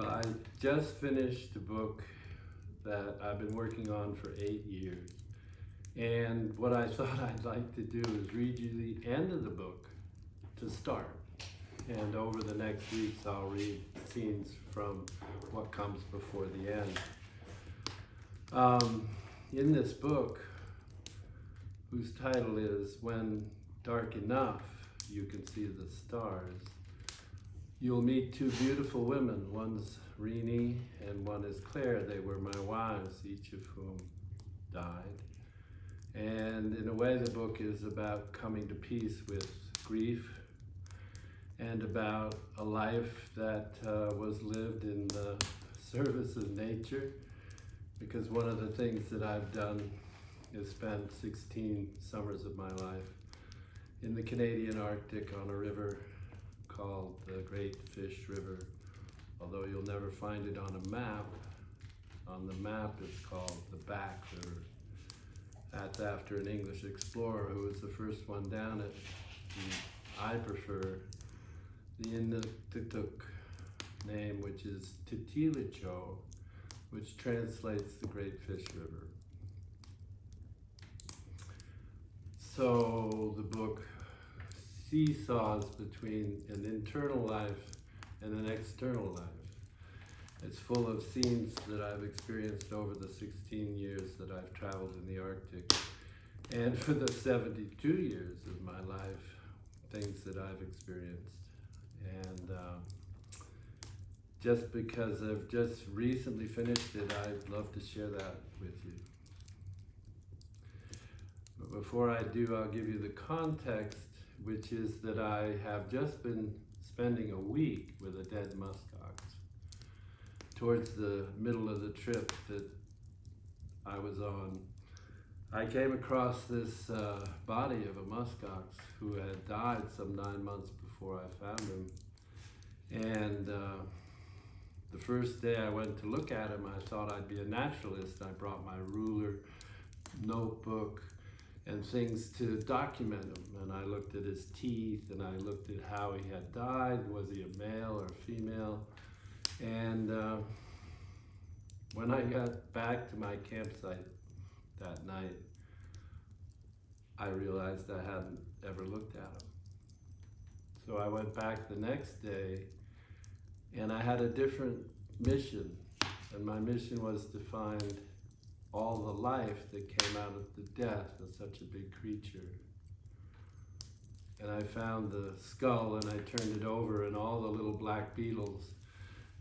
Well, I just finished a book that I've been working on for 8 years. And what I thought I'd like to do is read you the end of the book to start. And over the next weeks, I'll read scenes from what comes before the end. In this book, whose title is When Dark Enough You Can See the Stars, you'll meet two beautiful women. One's Renee and one is Claire. They were my wives, each of whom died. And in a way, the book is about coming to peace with grief and about a life that was lived in the service of nature. Because one of the things that I've done is spent 16 summers of my life in the Canadian Arctic on a river called the Great Fish River. Although you'll never find it on a map. On the map it's called the Back River. That's after an English explorer who was the first one down it. I prefer the Inuktitut name, which is Titilicho, which translates the Great Fish River. So the book seesaws between an internal life and an external life. It's full of scenes that I've experienced over the 16 years that I've traveled in the Arctic. And for the 72 years of my life, things that I've experienced. And just because I've just recently finished it, I'd love to share that with you. But before I do, I'll give you the context, which is that I have just been spending a week with a dead muskox. Towards the middle of the trip that I was on, I came across this body of a muskox who had died some 9 months before I found him. And the first day I went to look at him, I thought I'd be a naturalist. I brought my ruler, notebook, and things to document him. And I looked at his teeth, and I looked at how he had died. Was he a male or a female? And when I got back to my campsite that night, I realized I hadn't ever looked at him. So I went back the next day, and I had a different mission. And my mission was to find all the life that came out of the death of such a big creature. And I found the skull and I turned it over, and all the little black beetles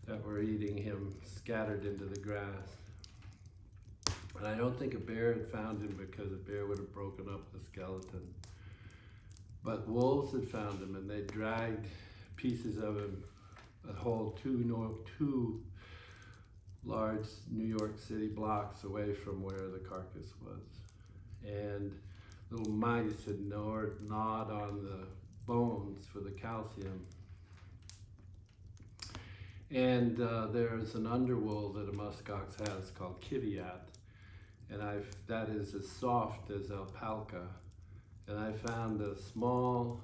that were eating him scattered into the grass. And I don't think a bear had found him, because a bear would have broken up the skeleton. But wolves had found him, and they dragged pieces of him a whole two large New York City blocks away from where the carcass was. And little mice had gnawed on the bones for the calcium. And there's an underwool that a muskox has called kiviat, and that is as soft as alpaca. And I found a small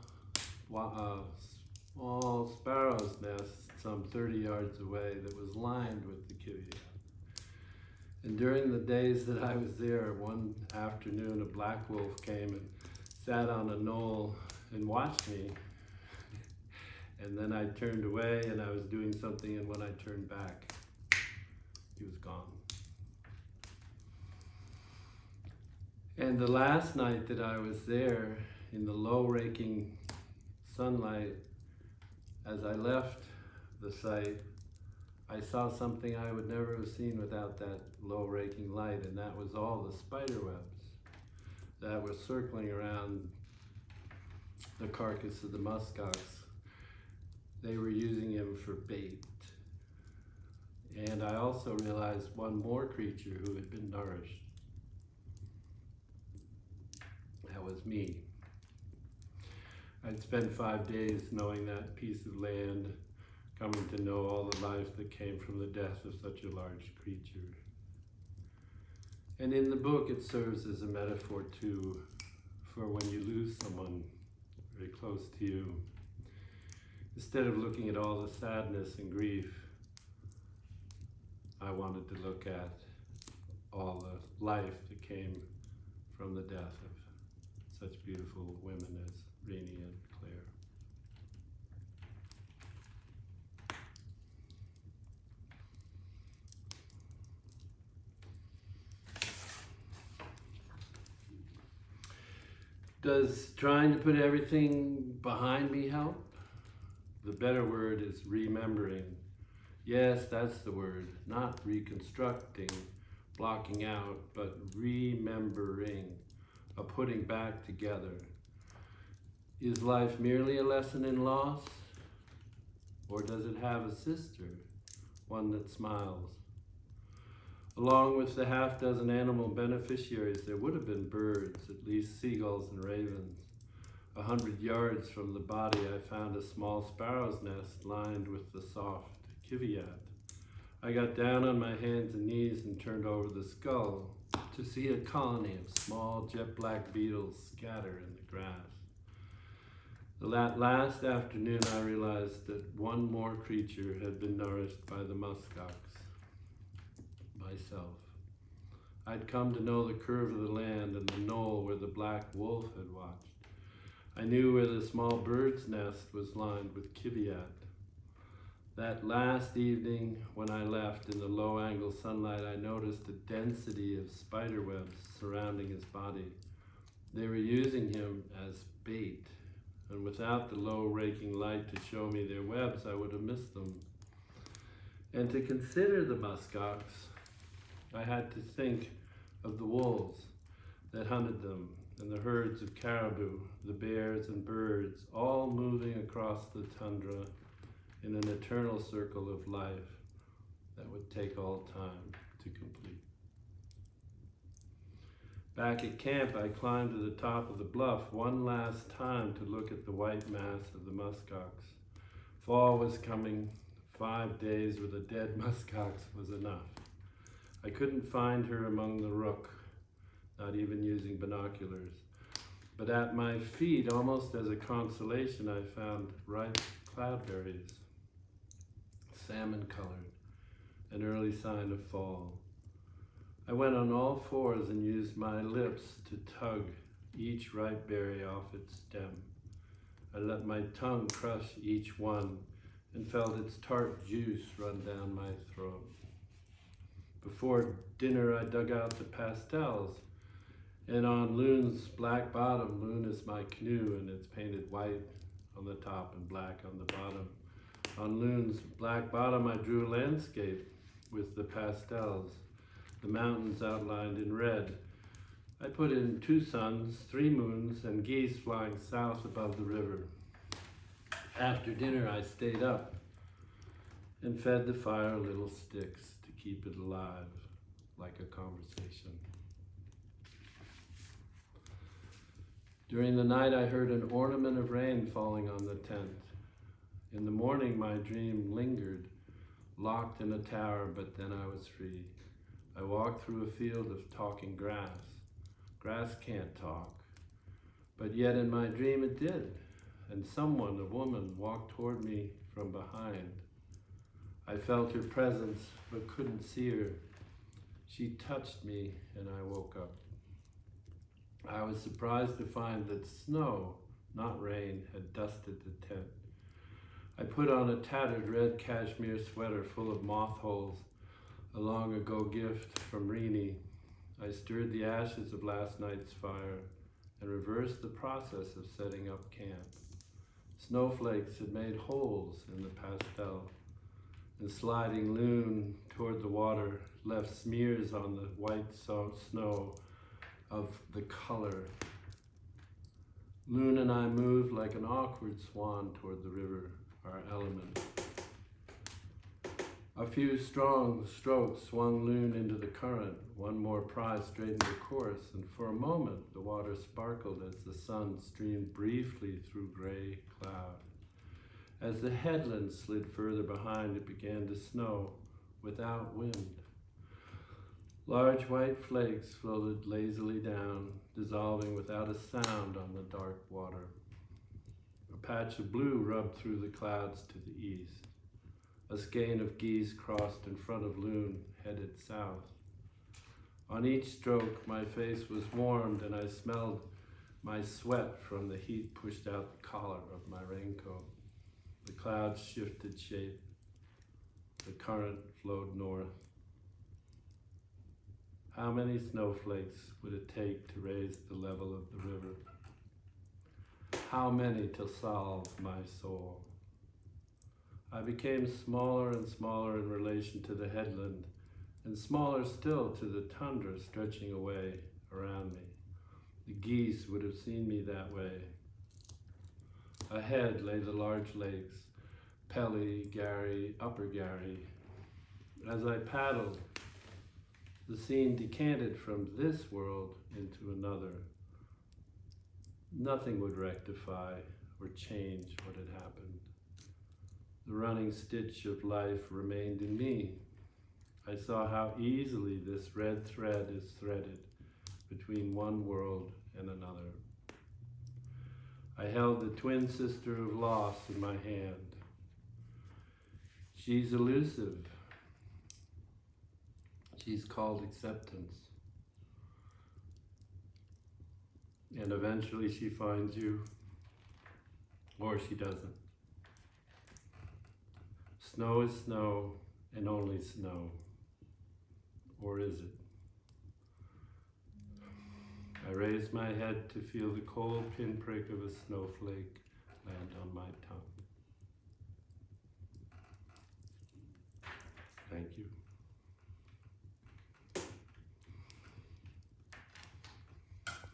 sparrow's nest some 30 yards away that was lined with the kiviat. And during the days that I was there, one afternoon a black wolf came and sat on a knoll and watched me. And then I turned away and I was doing something, and when I turned back, he was gone. And the last night that I was there, in the low raking sunlight, as I left the site, I saw something I would never have seen without that low raking light, and that was all the spider webs that were circling around the carcass of the muskox. They were using him for bait. And I also realized one more creature who had been nourished. That was me. I'd spent 5 days knowing that piece of land, coming to know all the life that came from the death of such a large creature. And in the book, it serves as a metaphor too, for when you lose someone very close to you. Instead of looking at all the sadness and grief, I wanted to look at all the life that came from the death of such beautiful women as Renee and Claire. Does trying to put everything behind me help? The better word is remembering. Yes, that's the word. Not reconstructing, blocking out, but remembering, a putting back together. Is life merely a lesson in loss? Or does it have a sister, one that smiles? Along with the half-dozen animal beneficiaries, there would have been birds, at least seagulls and ravens. 100 yards from the body, I found a small sparrow's nest lined with the soft kiviat. I got down on my hands and knees and turned over the skull to see a colony of small jet-black beetles scatter in the grass. That last afternoon, I realized that one more creature had been nourished by the muskox. Myself. I'd come to know the curve of the land and the knoll where the black wolf had watched. I knew where the small bird's nest was lined with kiviat. That last evening when I left in the low-angle sunlight, I noticed a density of spider webs surrounding his body. They were using him as bait, and without the low raking light to show me their webs, I would have missed them. And to consider the muskox, I had to think of the wolves that hunted them, and the herds of caribou, the bears and birds, all moving across the tundra in an eternal circle of life that would take all time to complete. Back at camp, I climbed to the top of the bluff one last time to look at the white mass of the muskox. Fall was coming. 5 days with a dead muskox was enough. I couldn't find her among the rook, not even using binoculars. But at my feet, almost as a consolation, I found ripe cloudberries, salmon-colored, an early sign of fall. I went on all fours and used my lips to tug each ripe berry off its stem. I let my tongue crush each one and felt its tart juice run down my throat. Before dinner, I dug out the pastels, and on Loon's black bottom, Loon is my canoe, and it's painted white on the top and black on the bottom. On Loon's black bottom, I drew a landscape with the pastels, the mountains outlined in red. I put in 2 suns, 3 moons, and geese flying south above the river. After dinner, I stayed up and fed the fire little sticks to keep it alive, like a conversation. During the night, I heard an ornament of rain falling on the tent. In the morning, my dream lingered, locked in a tower, but then I was free. I walked through a field of talking grass. Grass can't talk, but yet in my dream it did, and someone, a woman, walked toward me from behind. I felt her presence, but couldn't see her. She touched me, and I woke up. I was surprised to find that snow, not rain, had dusted the tent. I put on a tattered red cashmere sweater full of moth holes, a long-ago gift from Renee. I stirred the ashes of last night's fire and reversed the process of setting up camp. Snowflakes had made holes in the pastel, and sliding Loon toward the water left smears on the white snow of the color. Loon and I moved like an awkward swan toward the river, our element. A few strong strokes swung Loon into the current. One more pry straightened the course, and for a moment the water sparkled as the sun streamed briefly through gray cloud. As the headland slid further behind, it began to snow without wind. Large white flakes floated lazily down, dissolving without a sound on the dark water. A patch of blue rubbed through the clouds to the east. A skein of geese crossed in front of loon, headed south. On each stroke, my face was warmed and I smelled my sweat from the heat pushed out the collar of my raincoat. The clouds shifted shape. The current flowed north. How many snowflakes would it take to raise the level of the river? How many to solve my soul? I became smaller and smaller in relation to the headland, and smaller still to the tundra stretching away around me. The geese would have seen me that way. Ahead lay the large lakes, Pelly, Gary, Upper Gary. As I paddled, the scene decanted from this world into another. Nothing would rectify or change what had happened. The running stitch of life remained in me. I saw how easily this red thread is threaded between one world and another. I held the twin sister of loss in my hand. She's elusive. She's called acceptance. And eventually she finds you, or she doesn't. Snow is snow, and only snow. Or is it? I raise my head to feel the cold pinprick of a snowflake land on my tongue. Thank you.